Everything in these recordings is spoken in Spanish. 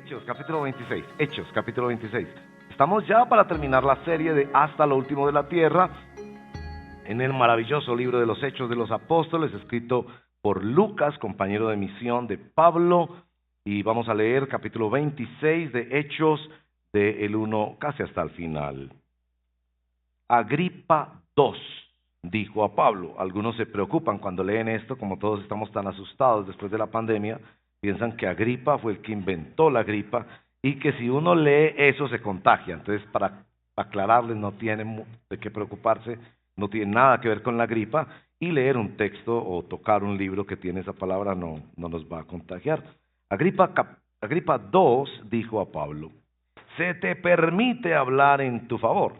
Hechos, capítulo 26. Hechos, capítulo 26. Estamos ya para terminar la serie de Hasta lo último de la tierra, en el maravilloso libro de los Hechos de los Apóstoles, escrito por Lucas, compañero de misión de Pablo, y vamos a leer capítulo 26 de Hechos, del 1 casi hasta el final. Agripa II dijo a Pablo. Algunos se preocupan cuando leen esto, como todos estamos tan asustados después de la pandemia, piensan que Agripa fue el que inventó la gripa y que si uno lee eso se contagia. Entonces, para aclararles, no tienen de qué preocuparse, no tiene nada que ver con la gripa, y leer un texto o tocar un libro que tiene esa palabra no nos va a contagiar. Agripa II dijo a Pablo: se te permite hablar en tu favor.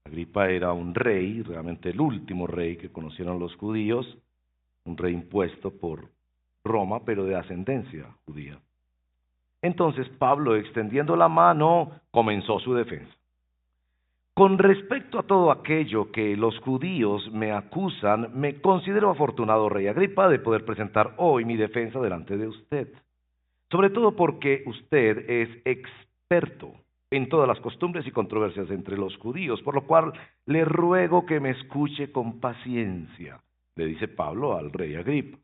Agripa era un rey, realmente el último rey que conocieron los judíos, un rey impuesto por Roma, pero de ascendencia judía. Entonces Pablo, extendiendo la mano, comenzó su defensa. Con respecto a todo aquello que los judíos me acusan, me considero afortunado, rey Agripa, de poder presentar hoy mi defensa delante de usted. Sobre todo porque usted es experto en todas las costumbres y controversias entre los judíos, por lo cual le ruego que me escuche con paciencia, le dice Pablo al rey Agripa.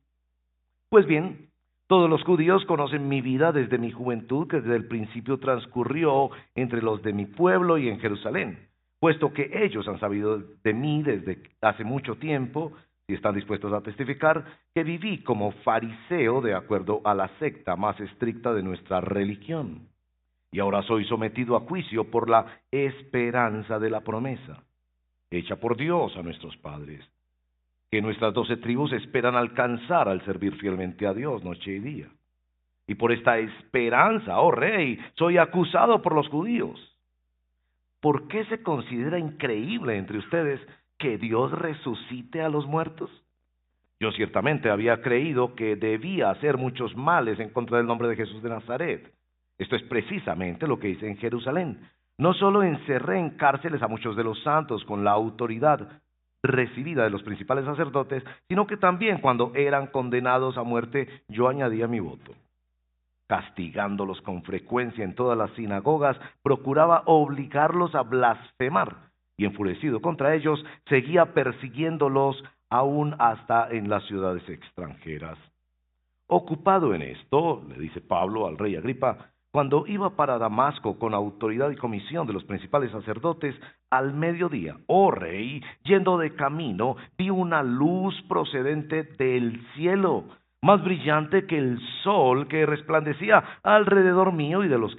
Pues bien, todos los judíos conocen mi vida desde mi juventud, que desde el principio transcurrió entre los de mi pueblo y en Jerusalén, puesto que ellos han sabido de mí desde hace mucho tiempo, y están dispuestos a testificar, que viví como fariseo de acuerdo a la secta más estricta de nuestra religión. Y ahora soy sometido a juicio por la esperanza de la promesa, hecha por Dios a nuestros padres, que nuestras 12 tribus esperan alcanzar al servir fielmente a Dios noche y día. Y por esta esperanza, oh rey, soy acusado por los judíos. ¿Por qué se considera increíble entre ustedes que Dios resucite a los muertos? Yo ciertamente había creído que debía hacer muchos males en contra del nombre de Jesús de Nazaret. Esto es precisamente lo que hice en Jerusalén. No solo encerré en cárceles a muchos de los santos con la autoridad recibida de los principales sacerdotes, sino que también cuando eran condenados a muerte, yo añadía mi voto. Castigándolos con frecuencia en todas las sinagogas, procuraba obligarlos a blasfemar, y enfurecido contra ellos, seguía persiguiéndolos aún hasta en las ciudades extranjeras. Ocupado en esto, le dice Pablo al rey Agripa, cuando iba para Damasco con autoridad y comisión de los principales sacerdotes, al mediodía, oh rey, yendo de camino, vi una luz procedente del cielo, más brillante que el sol, que resplandecía alrededor mío y de los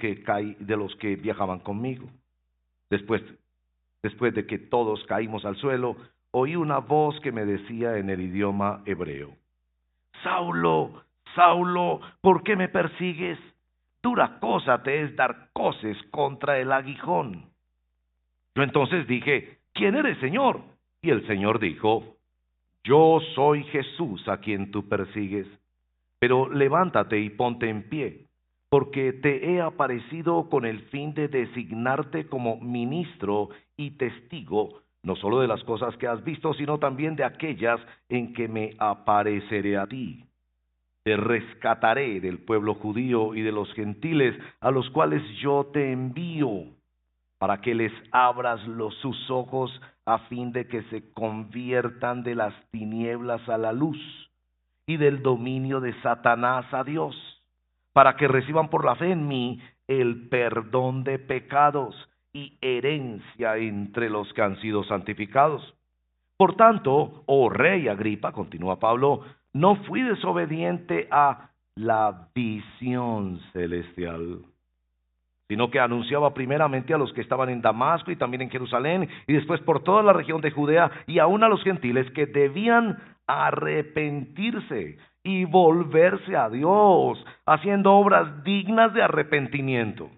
que viajaban conmigo. Después de que todos caímos al suelo, oí una voz que me decía en el idioma hebreo: Saulo, Saulo, ¿por qué me persigues? Dura cosa te es dar coces contra el aguijón. Yo entonces dije: ¿quién eres, Señor? Y el Señor dijo: yo soy Jesús a quien tú persigues. Pero levántate y ponte en pie, porque te he aparecido con el fin de designarte como ministro y testigo, no solo de las cosas que has visto, sino también de aquellas en que me apareceré a ti. Te rescataré del pueblo judío y de los gentiles, a los cuales yo te envío, para que les abras sus ojos, a fin de que se conviertan de las tinieblas a la luz, y del dominio de Satanás a Dios, para que reciban por la fe en mí el perdón de pecados y herencia entre los que han sido santificados. Por tanto, oh rey Agripa, continúa Pablo, no fui desobediente a la visión celestial, sino que anunciaba primeramente a los que estaban en Damasco y también en Jerusalén, y después por toda la región de Judea, y aún a los gentiles que debían arrepentirse y volverse a Dios, haciendo obras dignas de arrepentimiento.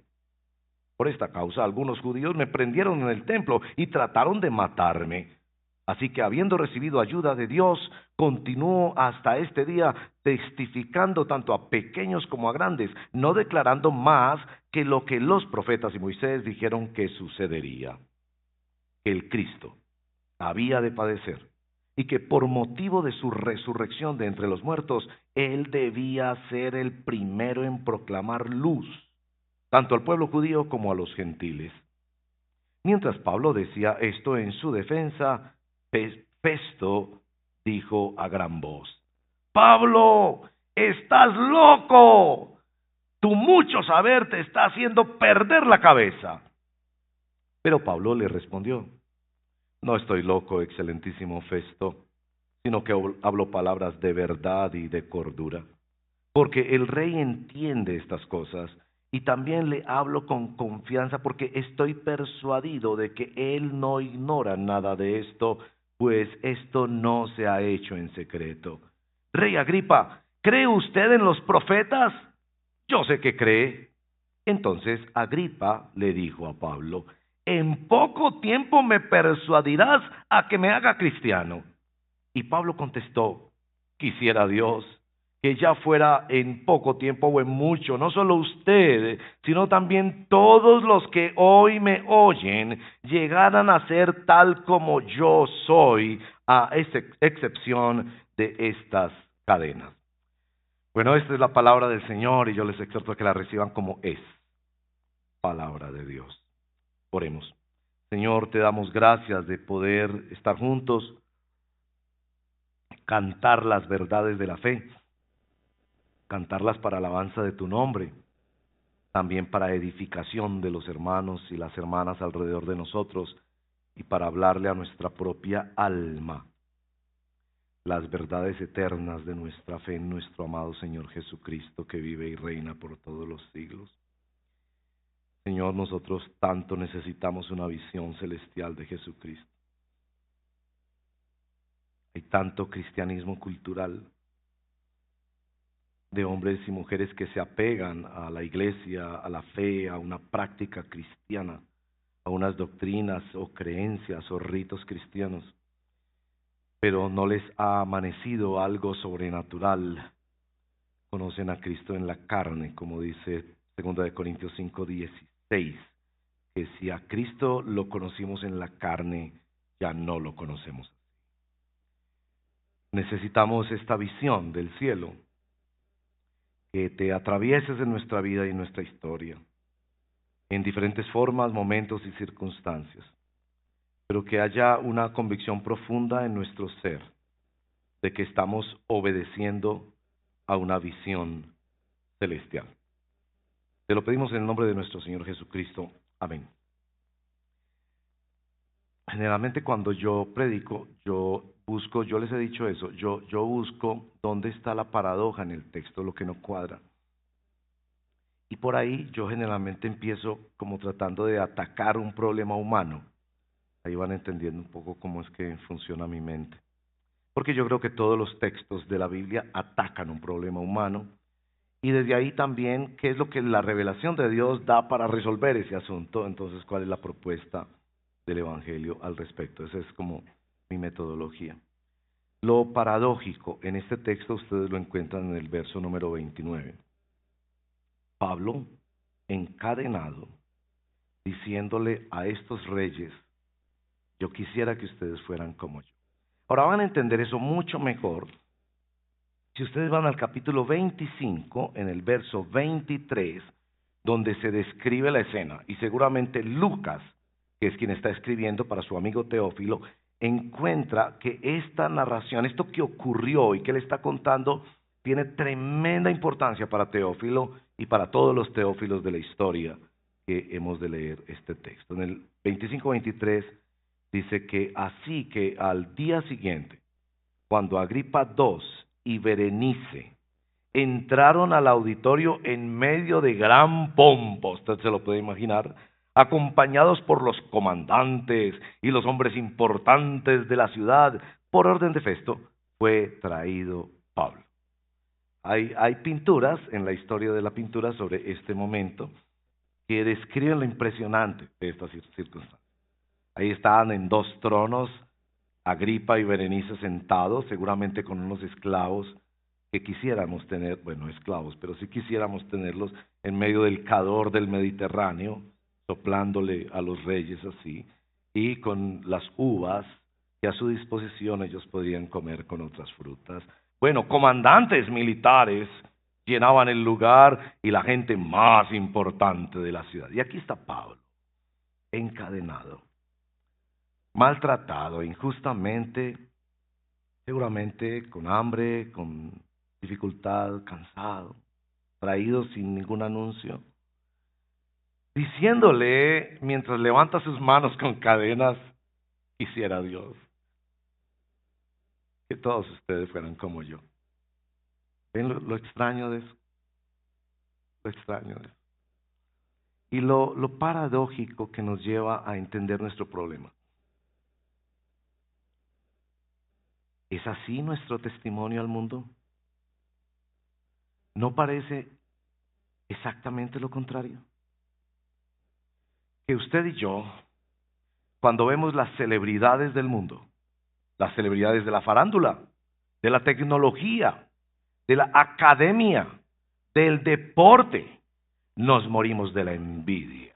Por esta causa, algunos judíos me prendieron en el templo y trataron de matarme. Así que, habiendo recibido ayuda de Dios, continúo hasta este día testificando tanto a pequeños como a grandes, no declarando más que lo que los profetas y Moisés dijeron que sucedería: que el Cristo había de padecer y que por motivo de su resurrección de entre los muertos, él debía ser el primero en proclamar luz tanto al pueblo judío como a los gentiles. Mientras Pablo decía esto en su defensa, Festo dijo a gran voz: Pablo, estás loco. Tu mucho saber te está haciendo perder la cabeza. Pero Pablo le respondió: no estoy loco, excelentísimo Festo, sino que hablo palabras de verdad y de cordura, porque el rey entiende estas cosas, y también le hablo con confianza porque estoy persuadido de que él no ignora nada de esto, pues esto no se ha hecho en secreto. Rey Agripa, ¿cree usted en los profetas? Yo sé que cree. Entonces Agripa le dijo a Pablo: en poco tiempo me persuadirás a que me haga cristiano. Y Pablo contestó: quisiera Dios que ya fuera en poco tiempo o en mucho, no solo usted, sino también todos los que hoy me oyen, llegaran a ser tal como yo soy, a excepción de estas cadenas. Bueno, esta es la palabra del Señor y yo les exhorto a que la reciban como es palabra de Dios. Oremos. Señor, te damos gracias de poder estar juntos, cantar las verdades de la fe, cantarlas para alabanza de tu nombre, también para edificación de los hermanos y las hermanas alrededor de nosotros y para hablarle a nuestra propia alma las verdades eternas de nuestra fe en nuestro amado Señor Jesucristo, que vive y reina por todos los siglos. Señor, nosotros tanto necesitamos una visión celestial de Jesucristo. Hay tanto cristianismo cultural de hombres y mujeres que se apegan a la iglesia, a la fe, a una práctica cristiana, a unas doctrinas o creencias o ritos cristianos, pero no les ha amanecido algo sobrenatural. Conocen a Cristo en la carne, como dice 2 Corintios 5:16, que si a Cristo lo conocimos en la carne, ya no lo conocemos. Necesitamos esta visión del cielo, que te atravieses en nuestra vida y en nuestra historia, en diferentes formas, momentos y circunstancias, pero que haya una convicción profunda en nuestro ser de que estamos obedeciendo a una visión celestial. Te lo pedimos en el nombre de nuestro Señor Jesucristo. Amén. Generalmente cuando yo predico, yo les he dicho eso, yo busco dónde está la paradoja en el texto, lo que no cuadra. Y por ahí yo generalmente empiezo como tratando de atacar un problema humano. Ahí van entendiendo un poco cómo es que funciona mi mente. Porque yo creo que todos los textos de la Biblia atacan un problema humano. Y desde ahí también, ¿qué es lo que la revelación de Dios da para resolver ese asunto? Entonces, ¿cuál es la propuesta del Evangelio al respecto? Esa es como mi metodología. Lo paradójico en este texto ustedes lo encuentran en el verso número 29. Pablo, encadenado, diciéndole a estos reyes: yo quisiera que ustedes fueran como yo. Ahora van a entender eso mucho mejor si ustedes van al capítulo 25, en el verso 23, donde se describe la escena, y seguramente Lucas, que es quien está escribiendo para su amigo Teófilo, encuentra que esta narración, esto que ocurrió y que él está contando, tiene tremenda importancia para Teófilo y para todos los teófilos de la historia que hemos de leer este texto. En el 25-23 dice que así que al día siguiente, cuando Agripa II y Berenice entraron al auditorio en medio de gran pompa, usted se lo puede imaginar, acompañados por los comandantes y los hombres importantes de la ciudad, por orden de Festo, fue traído Pablo. Hay pinturas en la historia de la pintura sobre este momento que describen lo impresionante de estas circunstancias. Ahí estaban en dos tronos, Agripa y Berenice sentados, seguramente con unos esclavos que quisiéramos tener, bueno, esclavos, pero sí quisiéramos tenerlos en medio del calor del Mediterráneo, soplándole a los reyes así, y con las uvas que a su disposición ellos podían comer con otras frutas. Bueno, comandantes militares llenaban el lugar y la gente más importante de la ciudad. Y aquí está Pablo, encadenado, maltratado injustamente, seguramente con hambre, con dificultad, cansado, traído sin ningún anuncio, diciéndole mientras levanta sus manos con cadenas, quisiera Dios que todos ustedes fueran como yo. ¿Ven lo extraño de eso? Lo extraño de eso. Y lo paradójico que nos lleva a entender nuestro problema. ¿Es así nuestro testimonio al mundo? ¿No parece exactamente lo contrario? Que usted y yo, cuando vemos las celebridades del mundo, las celebridades de la farándula, de la tecnología, de la academia, del deporte, nos morimos de la envidia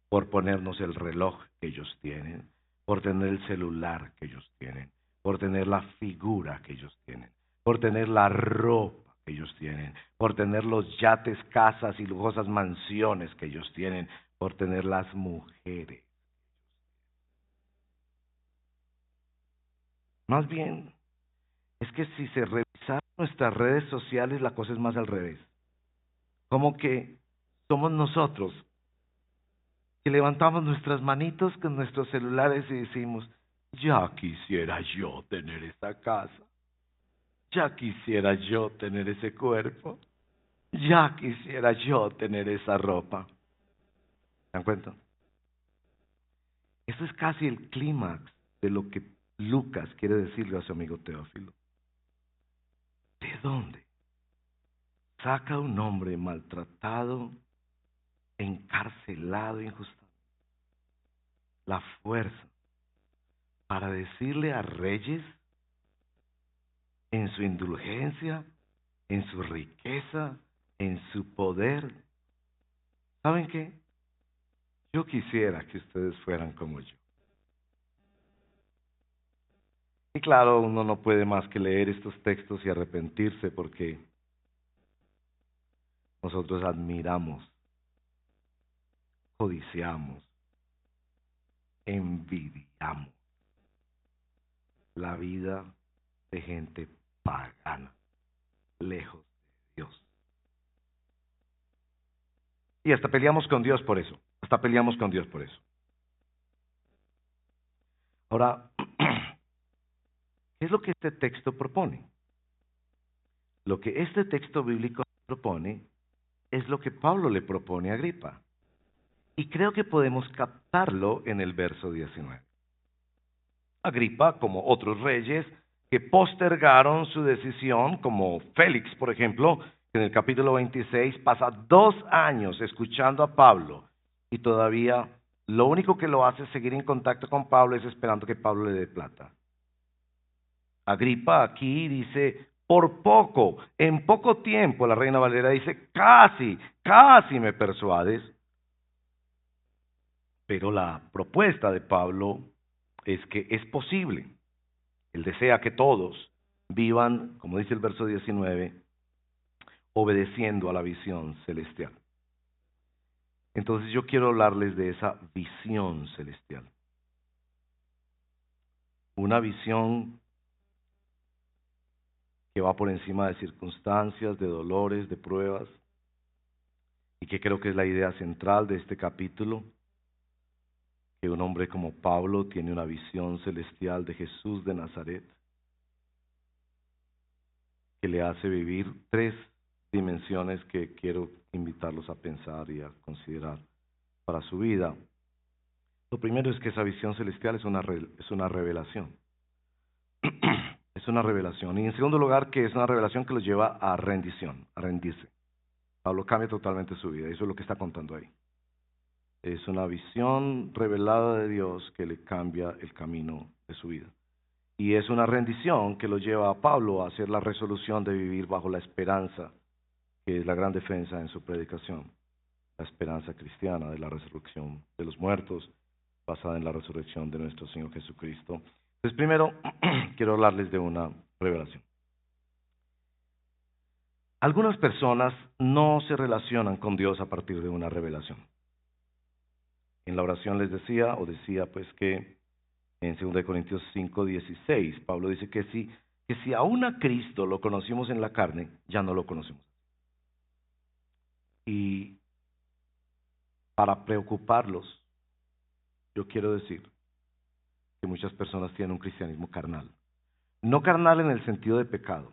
por ponernos el reloj que ellos tienen, por tener el celular que ellos tienen, por tener la figura que ellos tienen, por tener la ropa que ellos tienen, por tener los yates, casas y lujosas mansiones que ellos tienen, por tener las mujeres. Más bien, es que si se revisan nuestras redes sociales, la cosa es más al revés. Como que somos nosotros que levantamos nuestras manitos con nuestros celulares y decimos, ya quisiera yo tener esa casa, ya quisiera yo tener ese cuerpo, ya quisiera yo tener esa ropa. ¿Se dan cuenta? Eso es casi el clímax de lo que Lucas quiere decirle a su amigo Teófilo. ¿De dónde saca un hombre maltratado, encarcelado injustamente la fuerza para decirle a reyes en su indulgencia, en su riqueza, en su poder? ¿Saben qué? Yo quisiera que ustedes fueran como yo. Y claro, uno no puede más que leer estos textos y arrepentirse porque nosotros admiramos, codiciamos, envidiamos la vida de gente pagana, lejos de Dios. Y hasta peleamos con Dios por eso. Hasta peleamos con Dios por eso. Ahora, ¿qué es lo que este texto propone? Lo que este texto bíblico propone es lo que Pablo le propone a Agripa. Y creo que podemos captarlo en el verso 19. Agripa, como otros reyes que postergaron su decisión, como Félix, por ejemplo, que en el capítulo 26 pasa 2 años escuchando a Pablo y todavía lo único que lo hace seguir en contacto con Pablo es esperando que Pablo le dé plata. Agripa aquí dice, por poco, en poco tiempo, la Reina Valera dice, casi me persuades. Pero la propuesta de Pablo es que es posible. Él desea que todos vivan, como dice el verso 19, obedeciendo a la visión celestial. Entonces yo quiero hablarles de esa visión celestial. Una visión que va por encima de circunstancias, de dolores, de pruebas, y que creo que es la idea central de este capítulo, que un hombre como Pablo tiene una visión celestial de Jesús de Nazaret, que le hace vivir 3 dimensiones que quiero invitarlos a pensar y a considerar para su vida. Lo primero es que esa visión celestial es una revelación. Es una revelación. Y en segundo lugar, que es una revelación que lo lleva a rendición, a rendirse. Pablo cambia totalmente su vida, eso es lo que está contando ahí. Es una visión revelada de Dios que le cambia el camino de su vida. Y es una rendición que lo lleva a Pablo a hacer la resolución de vivir bajo la esperanza, que es la gran defensa en su predicación, la esperanza cristiana de la resurrección de los muertos, basada en la resurrección de nuestro Señor Jesucristo. Entonces, primero, quiero hablarles de una revelación. Algunas personas no se relacionan con Dios a partir de una revelación. En la oración les decía, pues que en 2 Corintios 5:16, Pablo dice que si aún a Cristo lo conocimos en la carne, ya no lo conocemos. Y para preocuparlos, yo quiero decir que muchas personas tienen un cristianismo carnal. No carnal en el sentido de pecado,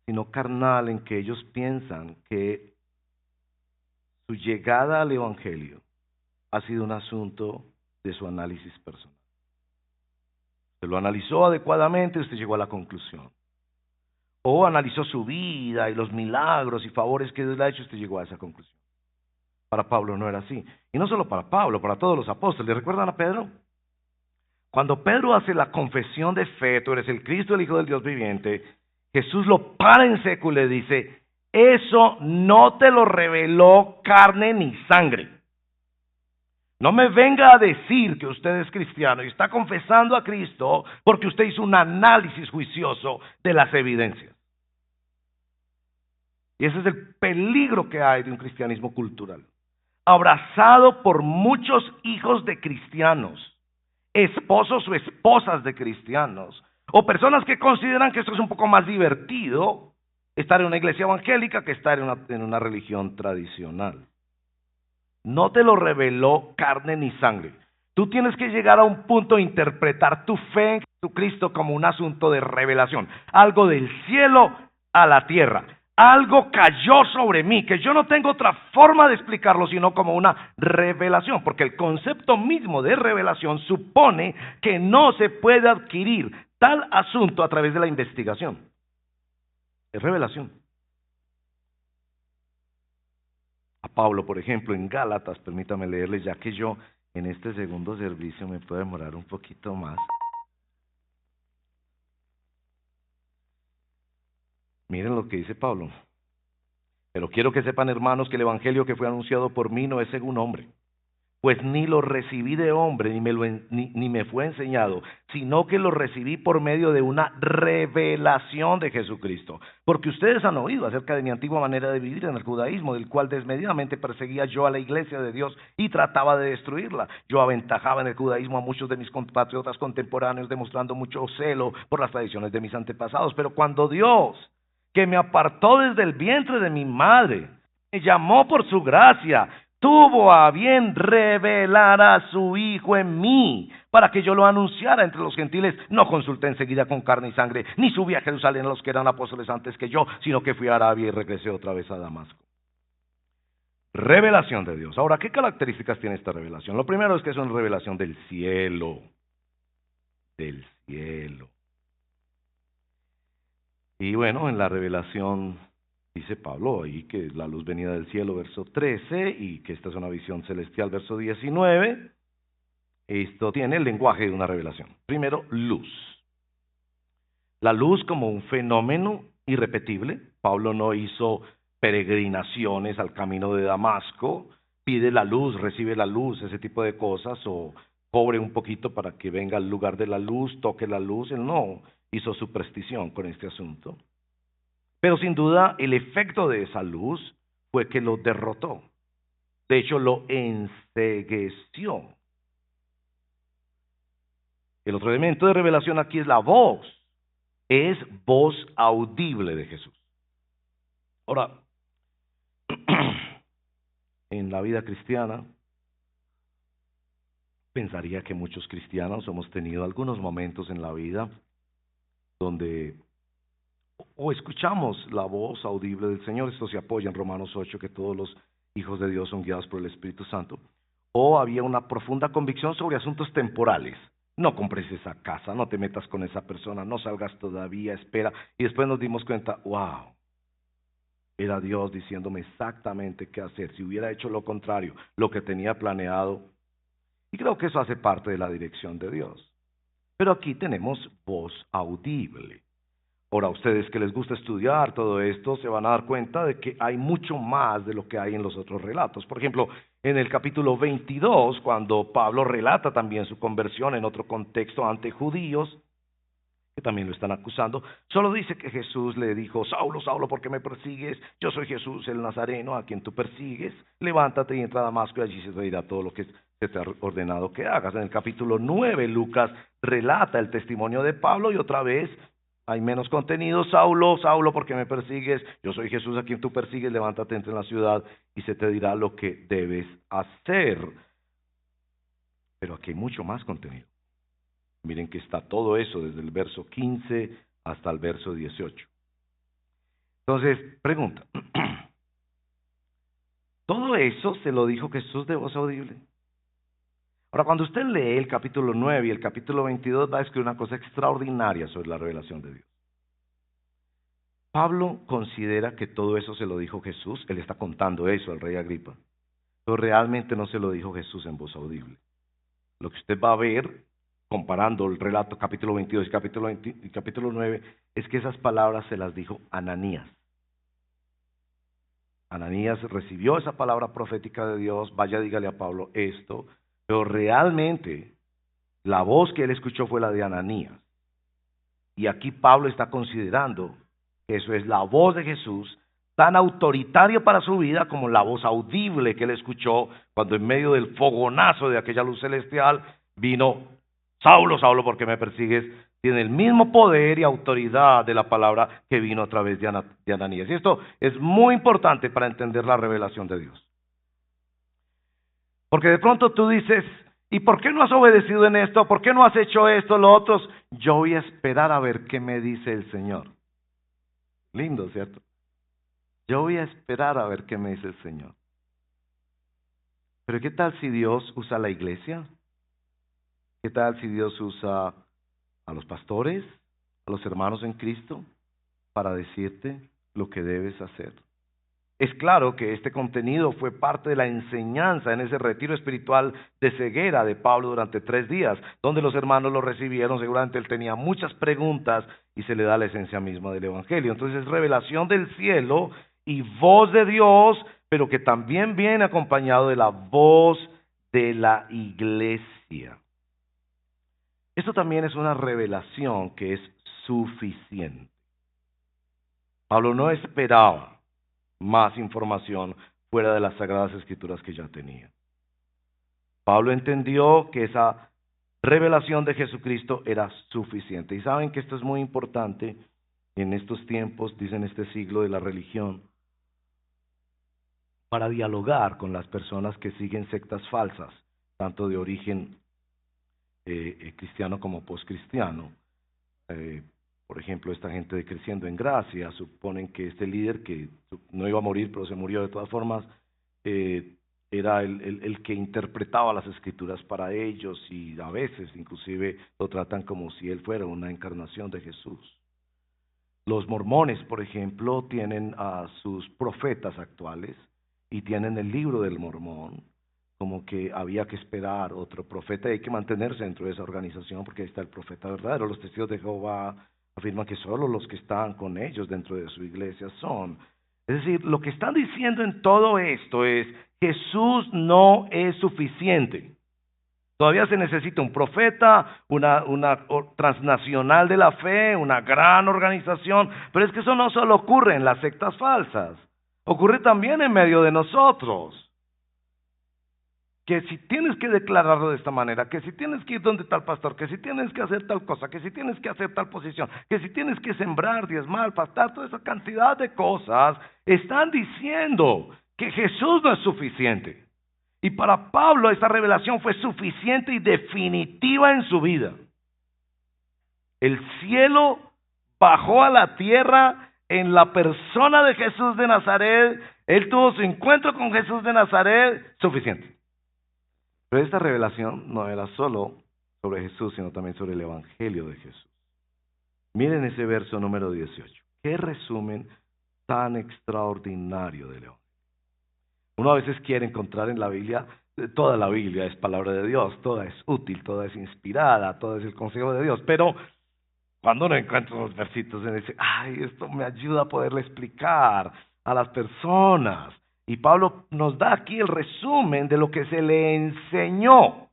sino carnal en que ellos piensan que su llegada al Evangelio ha sido un asunto de su análisis personal. Usted lo analizó adecuadamente y usted llegó a la conclusión. O analizó su vida y los milagros y favores que Dios le ha hecho y usted llegó a esa conclusión. Para Pablo no era así. Y no solo para Pablo, para todos los apóstoles. ¿Recuerdan a Pedro? Cuando Pedro hace la confesión de fe, tú eres el Cristo, el Hijo del Dios viviente, Jesús lo para en seco y le dice, eso no te lo reveló carne ni sangre. No me venga a decir que usted es cristiano y está confesando a Cristo porque usted hizo un análisis juicioso de las evidencias. Y ese es el peligro que hay de un cristianismo cultural. Abrazado por muchos hijos de cristianos, esposos o esposas de cristianos, o personas que consideran que esto es un poco más divertido, estar en una iglesia evangélica que estar en una religión tradicional. No te lo reveló carne ni sangre. Tú tienes que llegar a un punto de interpretar tu fe en Jesucristo como un asunto de revelación, algo del cielo a la tierra. Algo cayó sobre mí, que yo no tengo otra forma de explicarlo sino como una revelación, porque el concepto mismo de revelación supone que no se puede adquirir tal asunto a través de la investigación. Es revelación. A Pablo, por ejemplo, en Gálatas, permítame leerles, ya que yo en este segundo servicio me puedo demorar un poquito más. Miren lo que dice Pablo. Pero quiero que sepan, hermanos, que el evangelio que fue anunciado por mí no es según hombre, pues ni lo recibí de hombre, ni me fue enseñado, sino que lo recibí por medio de una revelación de Jesucristo. Porque ustedes han oído acerca de mi antigua manera de vivir en el judaísmo, del cual desmedidamente perseguía yo a la iglesia de Dios y trataba de destruirla. Yo aventajaba en el judaísmo a muchos de mis compatriotas contemporáneos, demostrando mucho celo por las tradiciones de mis antepasados. Pero cuando Dios, que me apartó desde el vientre de mi madre, me llamó por su gracia, tuvo a bien revelar a su Hijo en mí, para que yo lo anunciara entre los gentiles. No consulté enseguida con carne y sangre, ni subí a Jerusalén a los que eran apóstoles antes que yo, sino que fui a Arabia y regresé otra vez a Damasco. Revelación de Dios. Ahora, ¿qué características tiene esta revelación? Lo primero es que es una revelación del cielo. Del cielo. Y bueno, en la revelación dice Pablo ahí que la luz venida del cielo, verso 13, y que esta es una visión celestial, verso 19. Esto tiene el lenguaje de una revelación. Primero, luz. La luz como un fenómeno irrepetible. Pablo no hizo peregrinaciones al camino de Damasco, pide la luz, recibe la luz, ese tipo de cosas, o cobre un poquito para que venga al lugar de la luz, toque la luz. Él no hizo superstición con este asunto. Pero sin duda el efecto de esa luz fue que lo derrotó. De hecho, lo encegueció. El otro elemento de revelación aquí es la voz. Es voz audible de Jesús. Ahora, en la vida cristiana, pensaría que muchos cristianos hemos tenido algunos momentos en la vida donde o escuchamos la voz audible del Señor. Esto se apoya en Romanos 8, que todos los hijos de Dios son guiados por el Espíritu Santo. O había una profunda convicción sobre asuntos temporales. No compres esa casa, no te metas con esa persona, no salgas todavía, espera. Y después nos dimos cuenta, wow, era Dios diciéndome exactamente qué hacer. Si hubiera hecho lo contrario, lo que tenía planeado. Y creo que eso hace parte de la dirección de Dios. Pero aquí tenemos voz audible. Ahora, a ustedes que les gusta estudiar todo esto, se van a dar cuenta de que hay mucho más de lo que hay en los otros relatos. Por ejemplo, en el capítulo 22, cuando Pablo relata también su conversión en otro contexto ante judíos, que también lo están acusando, solo dice que Jesús le dijo: Saulo, Saulo, ¿por qué me persigues? Yo soy Jesús el Nazareno, a quien tú persigues. Levántate y entra a Damasco, y allí se te dirá todo lo que se te ha ordenado que hagas. En el capítulo 9, Lucas relata el testimonio de Pablo, y otra vez hay menos contenido. Saulo, Saulo, ¿por qué me persigues? Yo soy Jesús a quien tú persigues. Levántate, entra en la ciudad y se te dirá lo que debes hacer. Pero aquí hay mucho más contenido. Miren que está todo eso desde el verso 15 hasta el verso 18. Entonces, pregunta. ¿Todo eso se lo dijo Jesús de voz audible? Ahora, cuando usted lee el capítulo 9 y el capítulo 22, va a escribir una cosa extraordinaria sobre la revelación de Dios. Pablo considera que todo eso se lo dijo Jesús. Él está contando eso al rey Agripa. Pero realmente no se lo dijo Jesús en voz audible. Lo que usted va a ver, comparando el relato capítulo 22 y capítulo 9, es que esas palabras se las dijo Ananías. Ananías recibió esa palabra profética de Dios: vaya, dígale a Pablo esto, pero realmente la voz que él escuchó fue la de Ananías. Y aquí Pablo está considerando que eso es la voz de Jesús, tan autoritaria para su vida como la voz audible que él escuchó cuando en medio del fogonazo de aquella luz celestial vino: Saulo, Saulo, ¿por qué me persigues? Tiene el mismo poder y autoridad de la palabra que vino a través de Ananías. Y esto es muy importante para entender la revelación de Dios. Porque de pronto tú dices: ¿y por qué no has obedecido en esto? ¿Por qué no has hecho esto, lo otro? Yo voy a esperar a ver qué me dice el Señor. Lindo, ¿cierto? Yo voy a esperar a ver qué me dice el Señor. Pero ¿qué tal si Dios usa la iglesia? ¿Qué tal si Dios usa a los pastores, a los hermanos en Cristo, para decirte lo que debes hacer? Es claro que este contenido fue parte de la enseñanza en ese retiro espiritual de ceguera de Pablo durante 3 días, donde los hermanos lo recibieron. Seguramente él tenía muchas preguntas y se le da la esencia misma del Evangelio. Entonces es revelación del cielo y voz de Dios, pero que también viene acompañado de la voz de la iglesia. Esto también es una revelación que es suficiente. Pablo no esperaba más información fuera de las Sagradas Escrituras que ya tenía. Pablo entendió que esa revelación de Jesucristo era suficiente. Y saben que esto es muy importante en estos tiempos, dicen este siglo de la religión, para dialogar con las personas que siguen sectas falsas, tanto de origen cristiano como postcristiano. Por ejemplo, esta gente de Creciendo en Gracia suponen que este líder, que no iba a morir pero se murió de todas formas, era el que interpretaba las escrituras para ellos, y a veces inclusive lo tratan como si él fuera una encarnación de Jesús. Los mormones, por ejemplo, tienen a sus profetas actuales y tienen el libro del Mormón, como que había que esperar otro profeta, y hay que mantenerse dentro de esa organización porque ahí está el profeta verdadero. Los testigos de Jehová afirman que solo los que están con ellos dentro de su iglesia son. Es decir, lo que están diciendo en todo esto es: Jesús no es suficiente. Todavía se necesita un profeta, una transnacional de la fe, una gran organización, pero es que eso no solo ocurre en las sectas falsas, ocurre también en medio de nosotros. Que si tienes que declararlo de esta manera, que si tienes que ir donde tal pastor, que si tienes que hacer tal cosa, que si tienes que hacer tal posición, que si tienes que sembrar, diezmar, pastar, toda esa cantidad de cosas, están diciendo que Jesús no es suficiente. Y para Pablo esta revelación fue suficiente y definitiva en su vida. El cielo bajó a la tierra en la persona de Jesús de Nazaret. Él tuvo su encuentro con Jesús de Nazaret, suficiente. Pero esta revelación no era solo sobre Jesús, sino también sobre el Evangelio de Jesús. Miren ese verso número 18. Qué resumen tan extraordinario del Evangelio. Uno a veces quiere encontrar en la Biblia, toda la Biblia es palabra de Dios, toda es útil, toda es inspirada, toda es el consejo de Dios, pero cuando uno encuentra unos versitos y dice: ay, esto me ayuda a poderle explicar a las personas. Y Pablo nos da aquí el resumen de lo que se le enseñó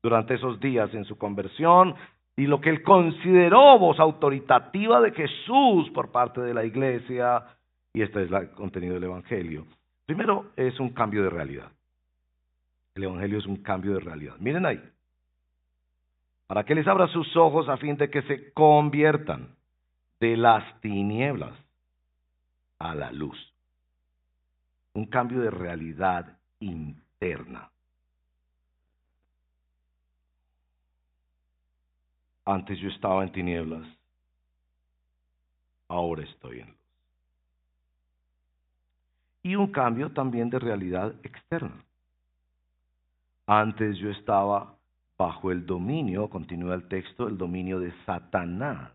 durante esos días en su conversión, y lo que él consideró voz autoritativa de Jesús por parte de la iglesia, y este es el contenido del Evangelio. Primero, es un cambio de realidad. El Evangelio es un cambio de realidad. Miren ahí. Para que les abra sus ojos a fin de que se conviertan de las tinieblas a la luz. Un cambio de realidad interna. Antes yo estaba en tinieblas, ahora estoy en luz. Y un cambio también de realidad externa. Antes yo estaba bajo el dominio, continúa el texto, el dominio de Satanás.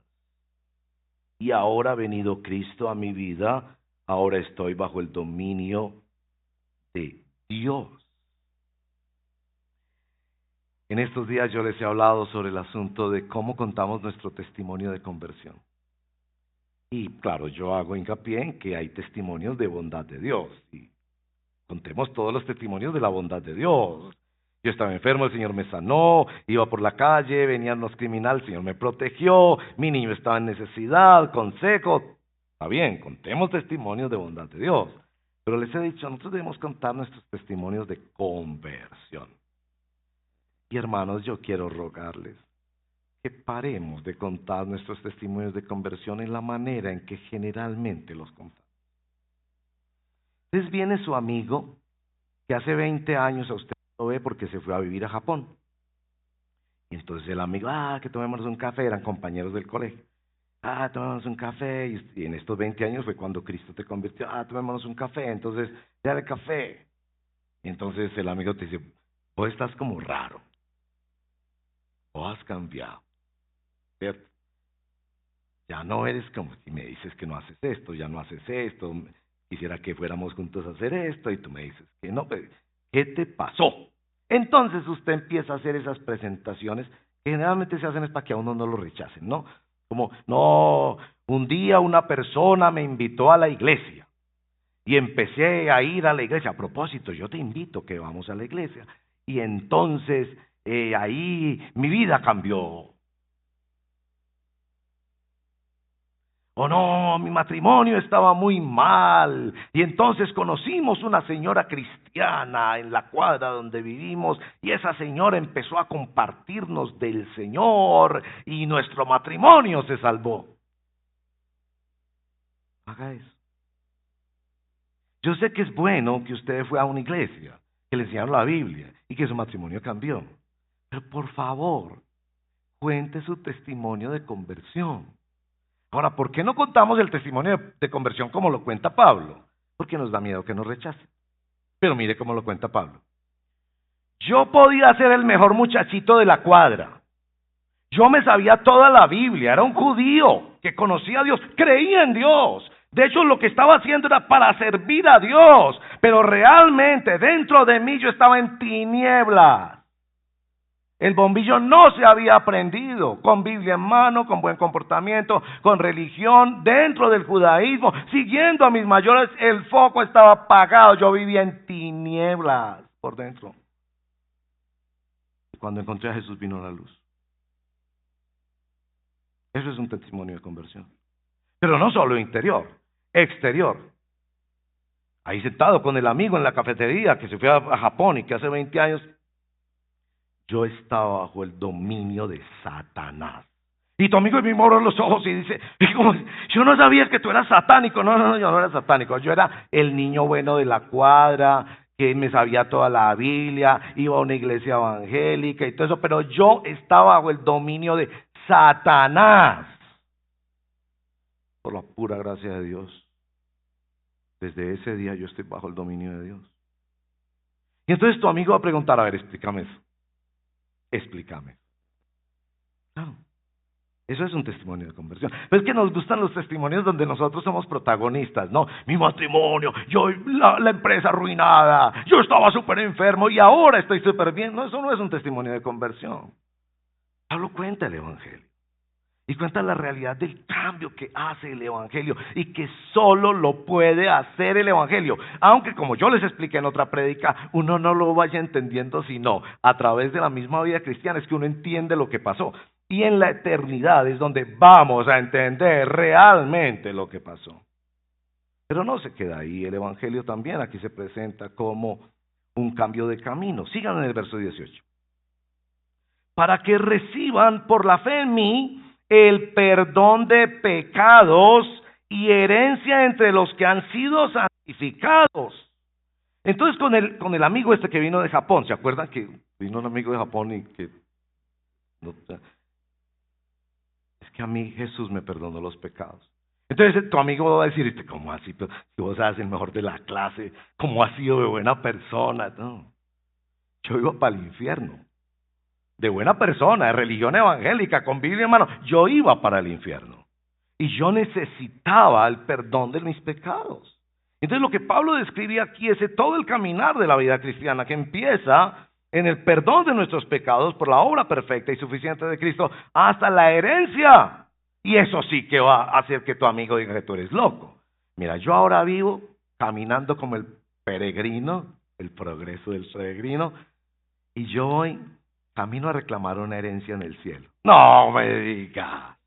Y ahora ha venido Cristo a mi vida, ahora estoy bajo el dominio de Dios. En estos días yo les he hablado sobre el asunto de cómo contamos nuestro testimonio de conversión. Y claro, yo hago hincapié en que hay testimonios de bondad de Dios. Y contemos todos los testimonios de la bondad de Dios. Yo estaba enfermo, el Señor me sanó, iba por la calle, venían los criminales, el Señor me protegió, mi niño estaba en necesidad, consejo. Está bien, contemos testimonios de bondad de Dios. Pero les he dicho, nosotros debemos contar nuestros testimonios de conversión. Y hermanos, yo quiero rogarles que paremos de contar nuestros testimonios de conversión en la manera en que generalmente los contamos. Entonces viene su amigo que hace 20 años a usted lo ve porque se fue a vivir a Japón. Y entonces el amigo, que tomémonos un café, eran compañeros del colegio. Tomémonos un café, y en estos 20 años fue cuando Cristo te convirtió. Tomémonos un café, entonces, dale café. Y entonces el amigo te dice, vos estás como raro. Vos has cambiado, ¿cierto? Ya no eres como si me dices que no haces esto, ya no haces esto, quisiera que fuéramos juntos a hacer esto, y tú me dices que no, pero ¿qué te pasó? Entonces usted empieza a hacer esas presentaciones que generalmente se hacen es para que a uno no lo rechacen, ¿no? Como, no, un día una persona me invitó a la iglesia y empecé a ir a la iglesia. A propósito, yo te invito que vamos a la iglesia. Y entonces ahí mi vida cambió. Oh no, mi matrimonio estaba muy mal. Y entonces conocimos una señora cristiana en la cuadra donde vivimos. Y esa señora empezó a compartirnos del Señor. Y nuestro matrimonio se salvó. Haga eso. Yo sé que es bueno que usted fue a una iglesia, que le enseñaron la Biblia y que su matrimonio cambió. Pero por favor, cuente su testimonio de conversión. Ahora, ¿por qué no contamos el testimonio de conversión como lo cuenta Pablo? Porque nos da miedo que nos rechacen. Pero mire cómo lo cuenta Pablo. Yo podía ser el mejor muchachito de la cuadra. Yo me sabía toda la Biblia, era un judío que conocía a Dios, creía en Dios. De hecho, lo que estaba haciendo era para servir a Dios. Pero realmente dentro de mí yo estaba en tinieblas. El bombillo no se había prendido, con Biblia en mano, con buen comportamiento, con religión, dentro del judaísmo, siguiendo a mis mayores, el foco estaba apagado, yo vivía en tinieblas por dentro. Y cuando encontré a Jesús vino la luz. Eso es un testimonio de conversión. Pero no solo interior, exterior. Ahí sentado con el amigo en la cafetería que se fue a Japón y que hace 20 años yo estaba bajo el dominio de Satanás. Y tu amigo me abrió los ojos y dice, yo no sabía que tú eras satánico. No, yo no era satánico. Yo era el niño bueno de la cuadra, que me sabía toda la Biblia, iba a una iglesia evangélica y todo eso, pero yo estaba bajo el dominio de Satanás. Por la pura gracia de Dios, desde ese día yo estoy bajo el dominio de Dios. Y entonces tu amigo va a preguntar, a ver, explícame eso. Explícame. Claro, eso es un testimonio de conversión. Pero es que nos gustan los testimonios donde nosotros somos protagonistas, ¿no? Mi matrimonio, yo la empresa arruinada, yo estaba súper enfermo y ahora estoy súper bien. No, eso no es un testimonio de conversión. Pablo cuenta el Evangelio. Y cuenta la realidad del cambio que hace el Evangelio y que solo lo puede hacer el Evangelio. Aunque como yo les expliqué en otra prédica, uno no lo vaya entendiendo sino a través de la misma vida cristiana, es que uno entiende lo que pasó. Y en la eternidad es donde vamos a entender realmente lo que pasó. Pero no se queda ahí, el Evangelio también aquí se presenta como un cambio de camino. Sigan en el verso 18. Para que reciban por la fe en mí el perdón de pecados y herencia entre los que han sido santificados. Entonces con el amigo este que vino de Japón, ¿se acuerdan que vino un amigo de Japón y que es que a mí Jesús me perdonó los pecados? Entonces tu amigo va a decir, ¿cómo así? Pero si vos eres el mejor de la clase, ¿cómo has sido de buena persona? No, yo iba para el infierno. De buena persona, de religión evangélica, con Biblia en mano, yo iba para el infierno. Y yo necesitaba el perdón de mis pecados. Entonces lo que Pablo describe aquí es todo el caminar de la vida cristiana que empieza en el perdón de nuestros pecados por la obra perfecta y suficiente de Cristo hasta la herencia. Y eso sí que va a hacer que tu amigo diga que tú eres loco. Mira, yo ahora vivo caminando como el peregrino, el progreso del peregrino, y yo voy camino a reclamar una herencia en el cielo. No me digas.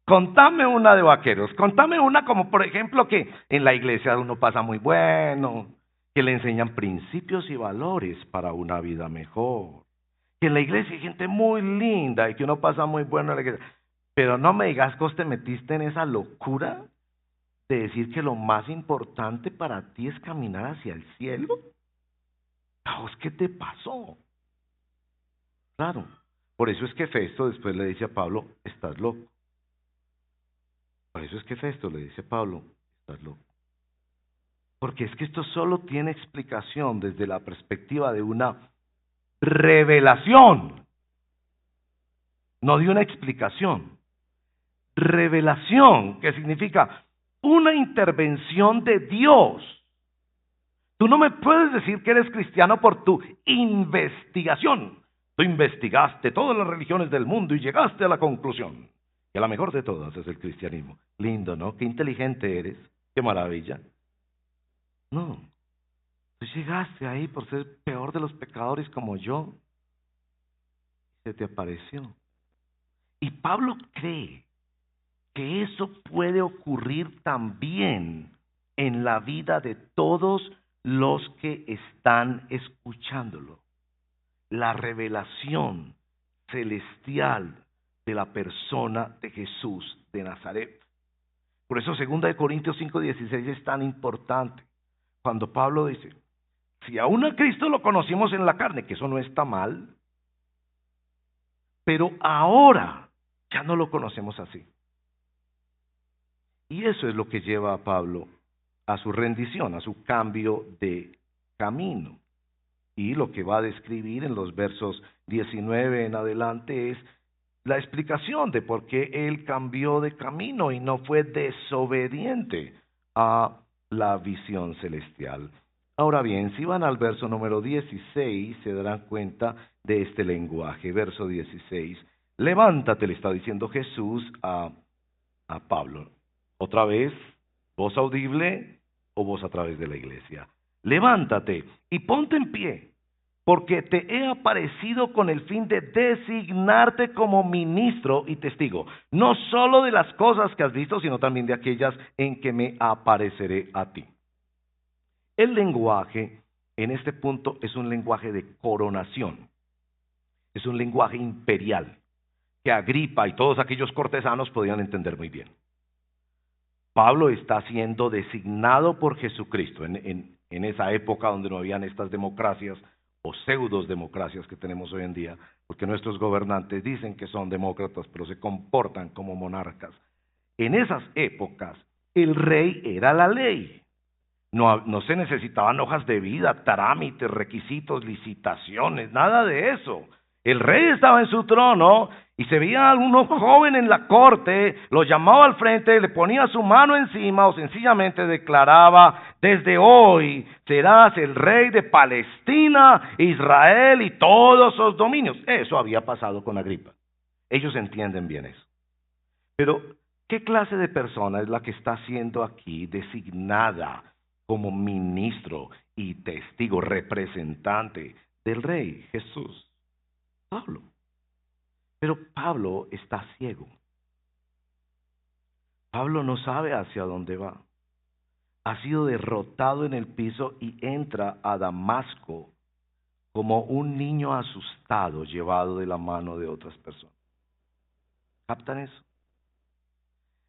Contame una de vaqueros, contame una como por ejemplo que en la iglesia uno pasa muy bueno, que le enseñan principios y valores para una vida mejor, que en la iglesia hay gente muy linda y que uno pasa muy bueno en la iglesia. Pero no me digas que vos te metiste en esa locura de decir que lo más importante para ti es caminar hacia el cielo. ¿A vos qué te pasó? Claro, por eso es que Festo después le dice a Pablo, estás loco. Por eso es que Festo le dice a Pablo, estás loco. Porque es que esto solo tiene explicación desde la perspectiva de una revelación, no de una explicación. Revelación, que significa una intervención de Dios. Tú no me puedes decir que eres cristiano por tu investigación. Tú investigaste todas las religiones del mundo y llegaste a la conclusión que la mejor de todas es el cristianismo. Lindo, ¿no? Qué inteligente eres. Qué maravilla. No. Tú llegaste ahí por ser peor de los pecadores como yo. Se te apareció. Y Pablo cree que eso puede ocurrir también en la vida de todos los que están escuchándolo. La revelación celestial de la persona de Jesús de Nazaret. Por eso 2 Corintios 5:16 es tan importante. Cuando Pablo dice, si aún a Cristo lo conocimos en la carne, que eso no está mal, pero ahora ya no lo conocemos así. Y eso es lo que lleva a Pablo a su rendición, a su cambio de camino. Y lo que va a describir en los versos 19 en adelante es la explicación de por qué él cambió de camino y no fue desobediente a la visión celestial. Ahora bien, si van al verso número 16, se darán cuenta de este lenguaje. Verso 16, levántate, le está diciendo Jesús a Pablo. Otra vez, voz audible o voz a través de la iglesia. Levántate y ponte en pie, porque te he aparecido con el fin de designarte como ministro y testigo, no solo de las cosas que has visto, sino también de aquellas en que me apareceré a ti. El lenguaje en este punto es un lenguaje de coronación, es un lenguaje imperial, que Agripa y todos aquellos cortesanos podían entender muy bien. Pablo está siendo designado por Jesucristo en esa época donde no habían estas democracias o pseudos democracias que tenemos hoy en día, porque nuestros gobernantes dicen que son demócratas, pero se comportan como monarcas. En esas épocas, el rey era la ley. No se necesitaban hojas de vida, trámites, requisitos, licitaciones, nada de eso. El rey estaba en su trono y se veía a alguno joven en la corte, lo llamaba al frente, le ponía su mano encima o sencillamente declaraba, desde hoy serás el rey de Palestina, Israel y todos sus dominios. Eso había pasado con Agripa. Ellos entienden bien eso. Pero, ¿qué clase de persona es la que está siendo aquí designada como ministro y testigo, representante del Rey Jesús? Pablo. Pero Pablo está ciego. Pablo no sabe hacia dónde va. Ha sido derrotado en el piso y entra a Damasco como un niño asustado llevado de la mano de otras personas. ¿Captan eso?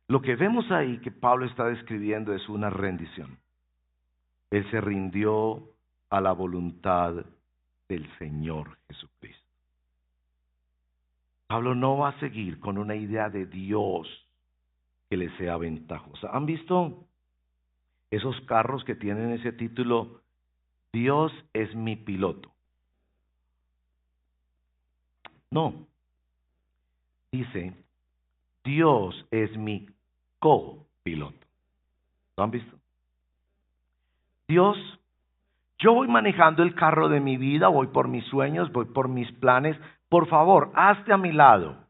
Lo que vemos ahí que Pablo está describiendo es una rendición. Él se rindió a la voluntad del Señor Jesucristo. Pablo no va a seguir con una idea de Dios que le sea ventajosa. ¿Han visto esos carros que tienen ese título, Dios es mi piloto? No, dice, Dios es mi copiloto. ¿Lo han visto? Dios, yo voy manejando el carro de mi vida, voy por mis sueños, voy por mis planes. Por favor, hazte a mi lado.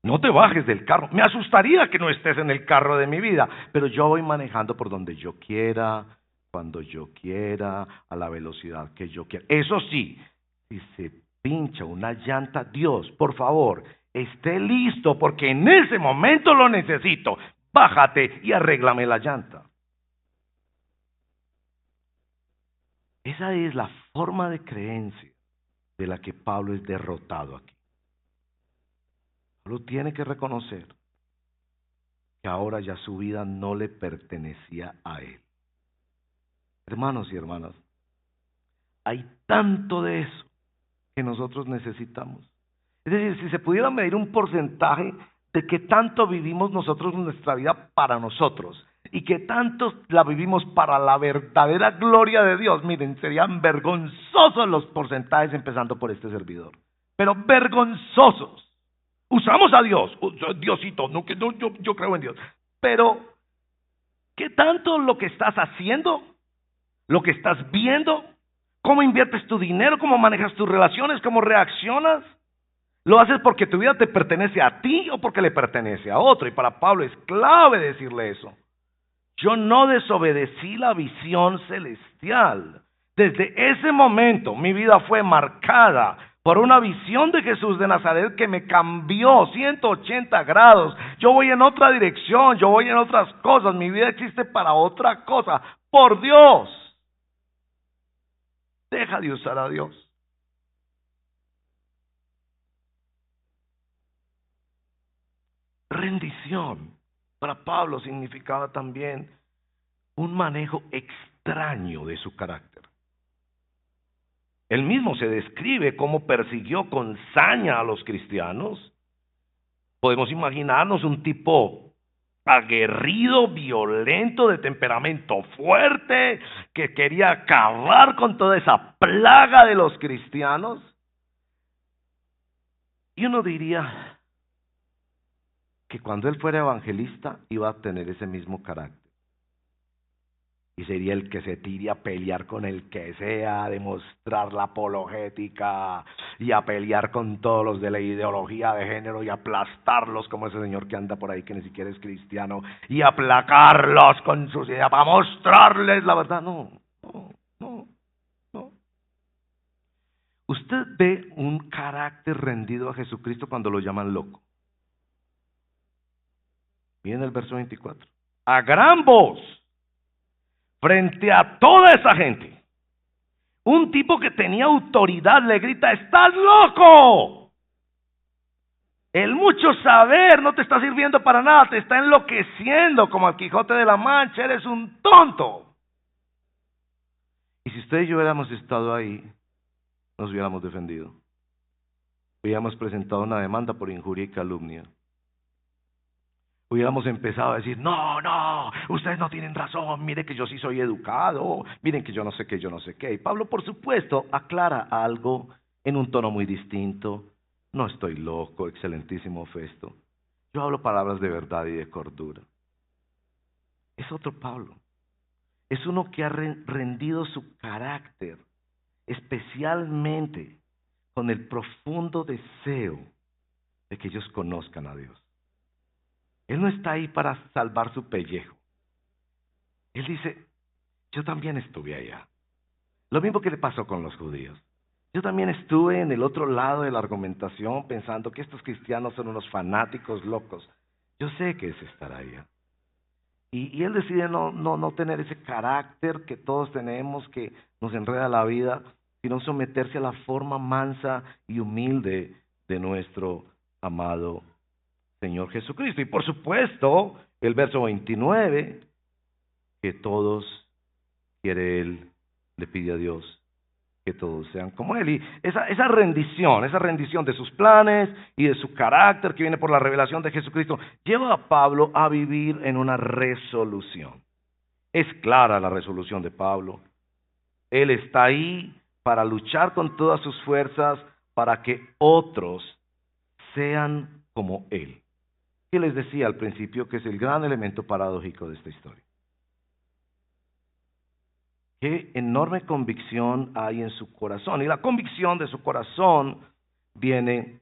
No te bajes del carro. Me asustaría que no estés en el carro de mi vida, pero yo voy manejando por donde yo quiera, cuando yo quiera, a la velocidad que yo quiera. Eso sí, si se pincha una llanta, Dios, por favor, esté listo porque en ese momento lo necesito. Bájate y arréglame la llanta. Esa es la forma de creencia de la que Pablo es derrotado aquí. Pablo tiene que reconocer que ahora ya su vida no le pertenecía a él. Hermanos y hermanas, hay tanto de eso que nosotros necesitamos. Es decir, si se pudiera medir un porcentaje de qué tanto vivimos nosotros nuestra vida para nosotros y qué tanto la vivimos para la verdadera gloria de Dios, miren, serían vergonzosos los porcentajes empezando por este servidor, pero vergonzosos. Usamos a Dios, Diosito, no, yo creo en Dios, pero ¿qué tanto lo que estás haciendo, lo que estás viendo, cómo inviertes tu dinero, cómo manejas tus relaciones, cómo reaccionas? ¿Lo haces porque tu vida te pertenece a ti o porque le pertenece a otro? Y para Pablo es clave decirle eso. Yo no desobedecí la visión celestial. Desde ese momento mi vida fue marcada por una visión de Jesús de Nazaret que me cambió 180 grados. Yo voy en otra dirección, yo voy en otras cosas. Mi vida existe para otra cosa. Por Dios. Deja de usar a Dios. Rendición para Pablo significaba también un manejo extraño de su carácter. Él mismo se describe cómo persiguió con saña a los cristianos. Podemos imaginarnos un tipo aguerrido, violento, de temperamento fuerte, que quería acabar con toda esa plaga de los cristianos. Y uno diría que cuando él fuera evangelista iba a tener ese mismo carácter. Y sería el que se tire a pelear con el que sea, a demostrar la apologética y a pelear con todos los de la ideología de género y aplastarlos como ese señor que anda por ahí que ni siquiera es cristiano y aplacarlos con sus ideas para mostrarles la verdad. No. Usted ve un carácter rendido a Jesucristo cuando lo llaman loco. Miren el verso 24. A gran voz, frente a toda esa gente, un tipo que tenía autoridad le grita: ¡estás loco! El mucho saber no te está sirviendo para nada, te está enloqueciendo como al Quijote de la Mancha, eres un tonto. Y si usted y yo hubiéramos estado ahí, nos hubiéramos defendido. Hubiéramos presentado una demanda por injuria y calumnia. Hubiéramos empezado a decir: no, ustedes no tienen razón, mire que yo sí soy educado, miren que yo no sé qué, yo no sé qué. Y Pablo, por supuesto, aclara algo en un tono muy distinto. No estoy loco, excelentísimo Festo. Yo hablo palabras de verdad y de cordura. Es otro Pablo. Es uno que ha rendido su carácter, especialmente con el profundo deseo de que ellos conozcan a Dios. Él no está ahí para salvar su pellejo. Él dice, yo también estuve allá. Lo mismo que le pasó con los judíos. Yo también estuve en el otro lado de la argumentación pensando que estos cristianos son unos fanáticos locos. Yo sé que es estar allá. Y él decide no tener ese carácter que todos tenemos, que nos enreda la vida, sino someterse a la forma mansa y humilde de nuestro amado Señor Jesucristo. Y por supuesto, el verso 29, que todos, quiere Él, le pide a Dios que todos sean como Él. Y esa rendición de sus planes y de su carácter que viene por la revelación de Jesucristo, lleva a Pablo a vivir en una resolución. Es clara la resolución de Pablo. Él está ahí para luchar con todas sus fuerzas para que otros sean como Él. Que les decía al principio que es el gran elemento paradójico de esta historia. Qué enorme convicción hay en su corazón. Y la convicción de su corazón viene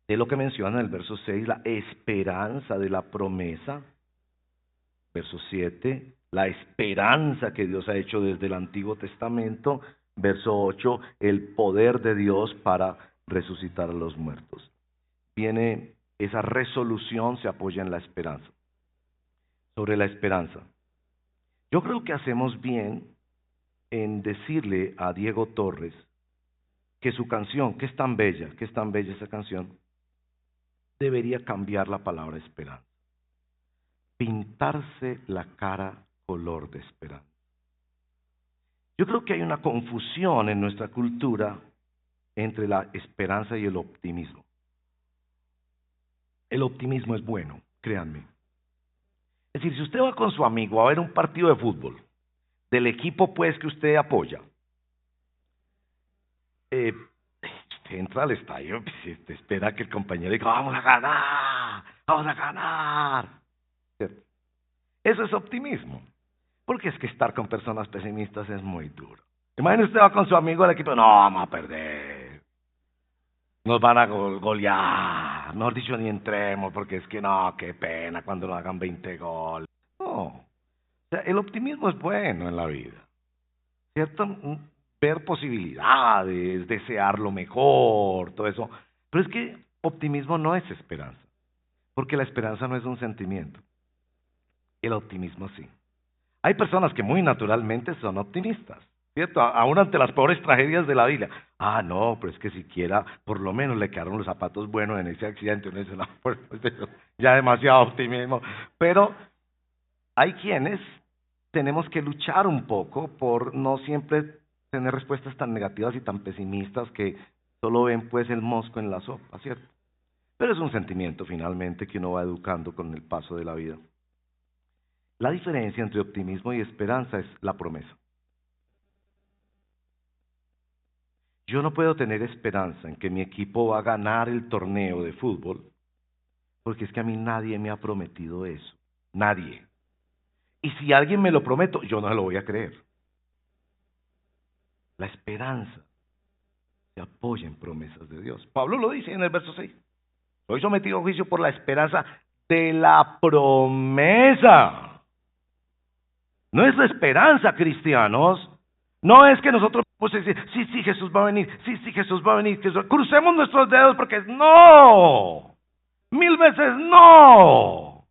de lo que menciona en el verso 6, la esperanza de la promesa. Verso 7, la esperanza que Dios ha hecho desde el Antiguo Testamento. Verso 8, el poder de Dios para resucitar a los muertos. Viene esa resolución, se apoya en la esperanza. Sobre la esperanza. Yo creo que hacemos bien en decirle a Diego Torres que su canción, que es tan bella esa canción, debería cambiar la palabra esperanza. Pintarse la cara color de esperanza. Yo creo que hay una confusión en nuestra cultura entre la esperanza y el optimismo. El optimismo es bueno, créanme. Es decir, si usted va con su amigo a ver un partido de fútbol, del equipo pues que usted apoya, usted entra al estadio, pues, te espera que el compañero diga, vamos a ganar. ¿Cierto? Eso es optimismo, porque es que estar con personas pesimistas es muy duro. Imagínese usted va con su amigo del equipo, no, vamos a perder, nos van a golear, mejor dicho, ni entremos, porque es que no, qué pena cuando nos hagan 20 goles. No, o sea, el optimismo es bueno en la vida, ¿cierto? Ver posibilidades, desear lo mejor, todo eso. Pero es que optimismo no es esperanza, porque la esperanza no es un sentimiento. El optimismo sí. Hay personas que muy naturalmente son optimistas, ¿cierto? Aún ante las peores tragedias de la vida. Ah, no, pero es que siquiera por lo menos le quedaron los zapatos buenos en ese accidente. Uno dice, no, pues, ya demasiado optimismo. Pero hay quienes tenemos que luchar un poco por no siempre tener respuestas tan negativas y tan pesimistas que solo ven pues el mosco en la sopa, ¿cierto? Pero es un sentimiento finalmente que uno va educando con el paso de la vida. La diferencia entre optimismo y esperanza es la promesa. Yo no puedo tener esperanza en que mi equipo va a ganar el torneo de fútbol, porque es que a mí nadie me ha prometido eso. Nadie. Y si alguien me lo promete, yo no lo voy a creer. La esperanza se apoya en promesas de Dios. Pablo lo dice en el verso 6. Soy sometido a juicio por la esperanza de la promesa. No es la esperanza, cristianos. No es que nosotros pues sí, Jesús va a venir, sí, Jesús va a venir, crucemos nuestros dedos porque no, 1000 veces no.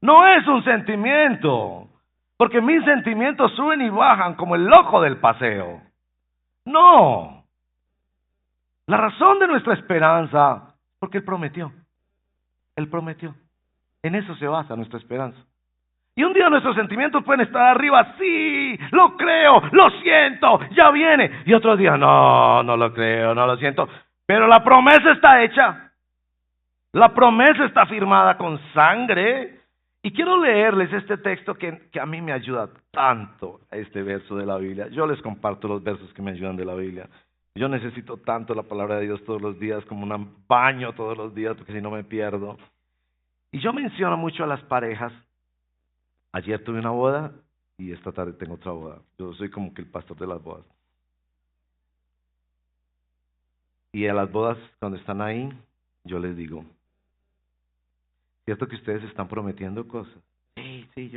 No es un sentimiento, porque mis sentimientos suben y bajan como el loco del paseo. No. La razón de nuestra esperanza, porque Él prometió. En eso se basa nuestra esperanza. Y un día nuestros sentimientos pueden estar arriba, sí, lo creo, lo siento, ya viene. Y otro día, no lo creo, no lo siento. Pero la promesa está hecha. La promesa está firmada con sangre. Y quiero leerles este texto que a mí me ayuda tanto, este verso de la Biblia. Yo les comparto los versos que me ayudan de la Biblia. Yo necesito tanto la palabra de Dios todos los días, como un baño todos los días, porque si no me pierdo. Y yo menciono mucho a las parejas. Ayer tuve una boda y esta tarde tengo otra boda. Yo soy como que el pastor de las bodas. Y a las bodas, cuando están ahí, yo les digo, ¿cierto que ustedes están prometiendo cosas? Sí,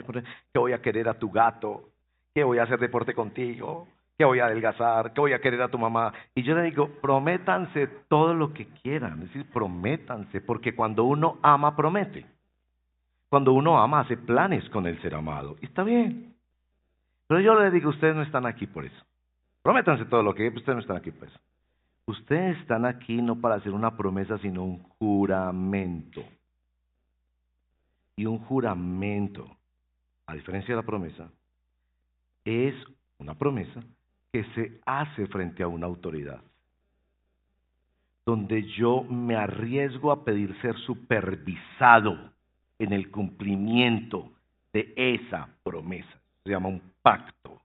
que voy a querer a tu gato, que voy a hacer deporte contigo, que voy a adelgazar, que voy a querer a tu mamá. Y yo le digo, prométanse todo lo que quieran, es decir, prométanse, porque cuando uno ama, promete. Cuando uno ama, hace planes con el ser amado. Y está bien. Pero yo le digo, ustedes no están aquí por eso. Prométanse todo lo que ustedes no están aquí por eso. Ustedes están aquí no para hacer una promesa, sino un juramento. Y un juramento, a diferencia de la promesa, es una promesa que se hace frente a una autoridad, donde yo me arriesgo a pedir ser supervisado en el cumplimiento de esa promesa. Se llama un pacto.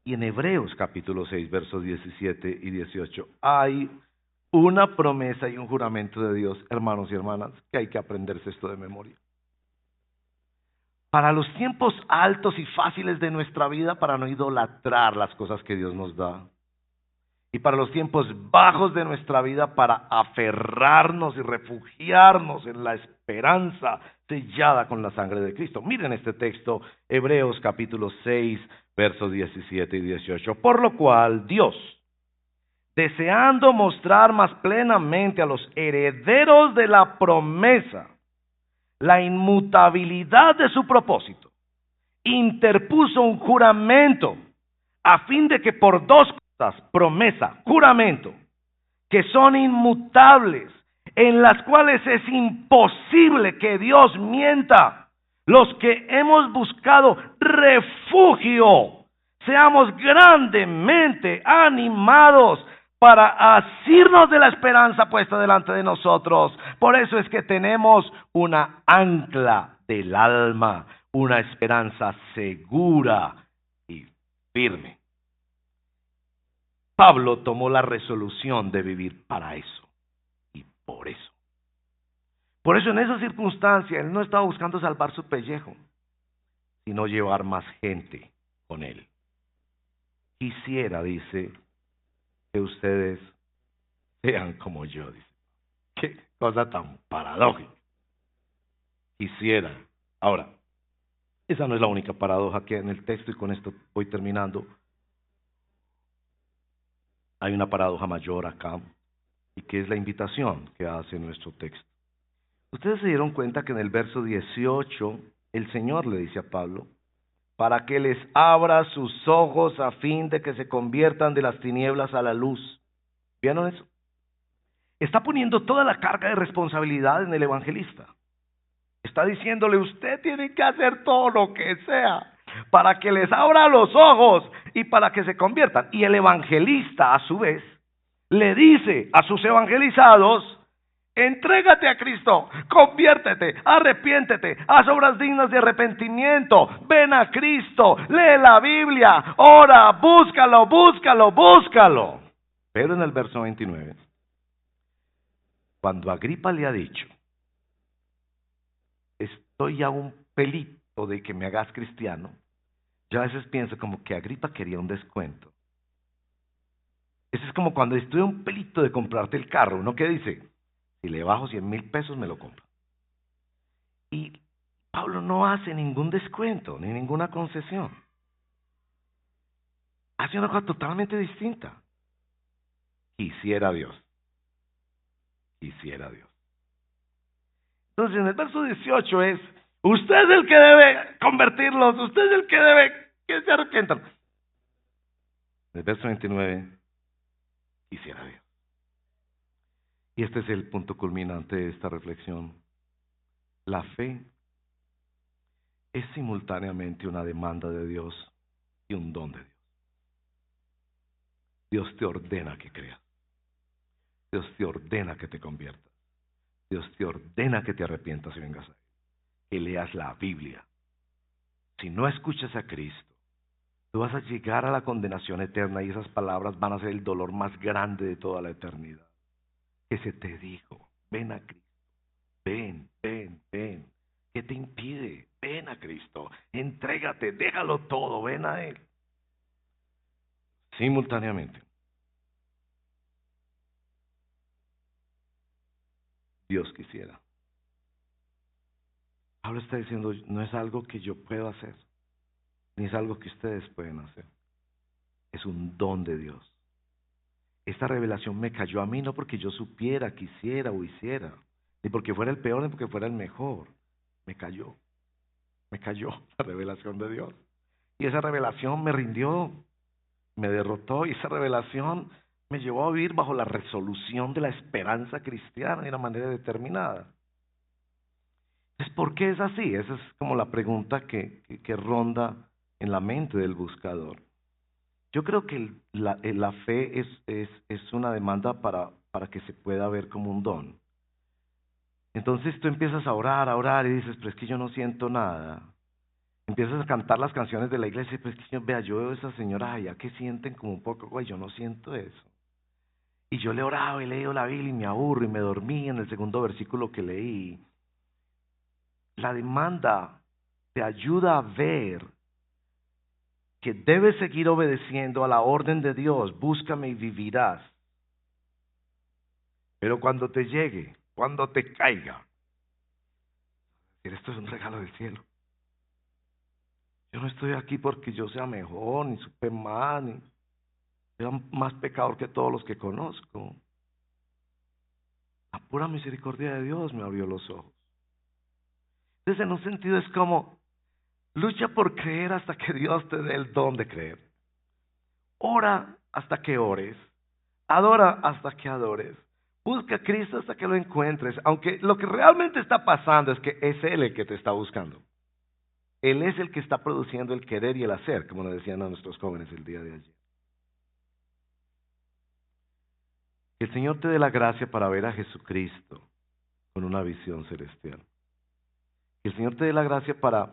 Y en Hebreos capítulo 6, versos 17 y 18, hay una promesa y un juramento de Dios, hermanos y hermanas, que hay que aprenderse esto de memoria. Para los tiempos altos y fáciles de nuestra vida, para no idolatrar las cosas que Dios nos da. Y para los tiempos bajos de nuestra vida, para aferrarnos y refugiarnos en la esperanza sellada con la sangre de Cristo. Miren este texto, Hebreos capítulo 6, versos 17 y 18. Por lo cual Dios, deseando mostrar más plenamente a los herederos de la promesa la inmutabilidad de su propósito, interpuso un juramento a fin de que por dos cosas, promesa, juramento, que son inmutables, en las cuales es imposible que Dios mienta, los que hemos buscado refugio, seamos grandemente animados para asirnos de la esperanza puesta delante de nosotros. Por eso es que tenemos una ancla del alma, una esperanza segura y firme. Pablo tomó la resolución de vivir para eso y por eso. Por eso en esa circunstancia él no estaba buscando salvar su pellejo, sino llevar más gente con él. Quisiera, dice, que ustedes sean como yo, dice. Qué cosa tan paradójica. Quisiera. Ahora, esa no es la única paradoja que hay en el texto, y con esto voy terminando. Hay una paradoja mayor acá, y que es la invitación que hace nuestro texto. Ustedes se dieron cuenta que en el verso 18 el Señor le dice a Pablo, para que les abra sus ojos a fin de que se conviertan de las tinieblas a la luz. ¿Vieron eso? Está poniendo toda la carga de responsabilidad en el evangelista. Está diciéndole, usted tiene que hacer todo lo que sea para que les abra los ojos y para que se conviertan. Y el evangelista, a su vez, le dice a sus evangelizados, entrégate a Cristo, conviértete, arrepiéntete, haz obras dignas de arrepentimiento, ven a Cristo, lee la Biblia, ora, búscalo, búscalo, búscalo. Pero en el verso 29, cuando Agripa le ha dicho, estoy a un pelito de que me hagas cristiano, yo a veces pienso como que Agripa quería un descuento. Eso es como cuando estoy a un pelito de comprarte el carro, uno que dice, si le bajo 100,000 pesos me lo compro. Y Pablo no hace ningún descuento, ni ninguna concesión. Hace una cosa totalmente distinta. Quisiera Dios. Quisiera Dios. Entonces en el verso 18 es, usted es el que debe convertirlos, usted es el que debe que se arrepientan. En el verso 29, quisiera Dios. Y este es el punto culminante de esta reflexión. La fe es simultáneamente una demanda de Dios y un don de Dios. Dios te ordena que creas. Dios te ordena que te conviertas. Dios te ordena que te arrepientas y vengas a Él. Que leas la Biblia. Si no escuchas a Cristo, tú vas a llegar a la condenación eterna y esas palabras van a ser el dolor más grande de toda la eternidad. Que se te dijo, ven a Cristo. Ven, ven, ven. ¿Qué te impide? Ven a Cristo. Entrégate, déjalo todo, ven a Él. Simultáneamente. Dios quisiera. Pablo está diciendo, no es algo que yo puedo hacer, ni es algo que ustedes pueden hacer. Es un don de Dios. Esta revelación me cayó a mí no porque yo supiera, quisiera o hiciera, ni porque fuera el peor, ni porque fuera el mejor. Me cayó la revelación de Dios. Y esa revelación me rindió, me derrotó, y esa revelación me llevó a vivir bajo la resolución de la esperanza cristiana de una manera determinada. Entonces, ¿por qué es así? Esa es como la pregunta que ronda en la mente del buscador. Yo creo que la fe es una demanda para que se pueda ver como un don. Entonces tú empiezas a orar y dices, pero es que yo no siento nada. Empiezas a cantar las canciones de la iglesia, pues que vea, yo veo a esa señora allá que sienten como un poco, güey, yo no siento eso. Y yo le he orado y he leído la Biblia y me aburro y me dormí en el segundo versículo que leí. La demanda te ayuda a ver que debes seguir obedeciendo a la orden de Dios, búscame y vivirás. Pero cuando te llegue, cuando te caiga, esto es un regalo del cielo. Yo no estoy aquí porque yo sea mejor, ni supe más, ni sea más pecador que todos los que conozco. La pura misericordia de Dios me abrió los ojos. Entonces, en un sentido es como, lucha por creer hasta que Dios te dé el don de creer. Ora hasta que ores. Adora hasta que adores. Busca a Cristo hasta que lo encuentres. Aunque lo que realmente está pasando es que es Él el que te está buscando. Él es el que está produciendo el querer y el hacer, como le decían a nuestros jóvenes el día de ayer. Que el Señor te dé la gracia para ver a Jesucristo con una visión celestial. Que el Señor te dé la gracia para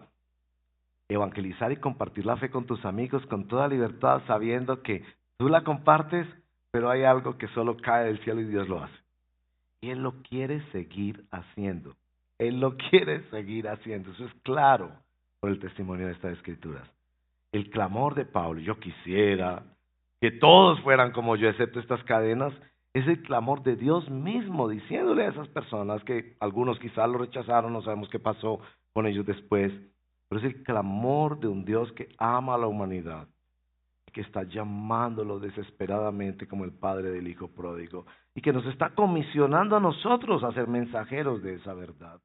evangelizar y compartir la fe con tus amigos con toda libertad, sabiendo que tú la compartes, pero hay algo que solo cae del cielo y Dios lo hace. Y Él lo quiere seguir haciendo. Él lo quiere seguir haciendo. Eso es claro por el testimonio de estas escrituras. El clamor de Pablo, yo quisiera que todos fueran como yo, excepto estas cadenas, es el clamor de Dios mismo, diciéndole a esas personas que algunos quizás lo rechazaron, no sabemos qué pasó con ellos después, pero es el clamor de un Dios que ama a la humanidad, que está llamándolo desesperadamente como el padre del hijo pródigo, y que nos está comisionando a nosotros a ser mensajeros de esa verdad.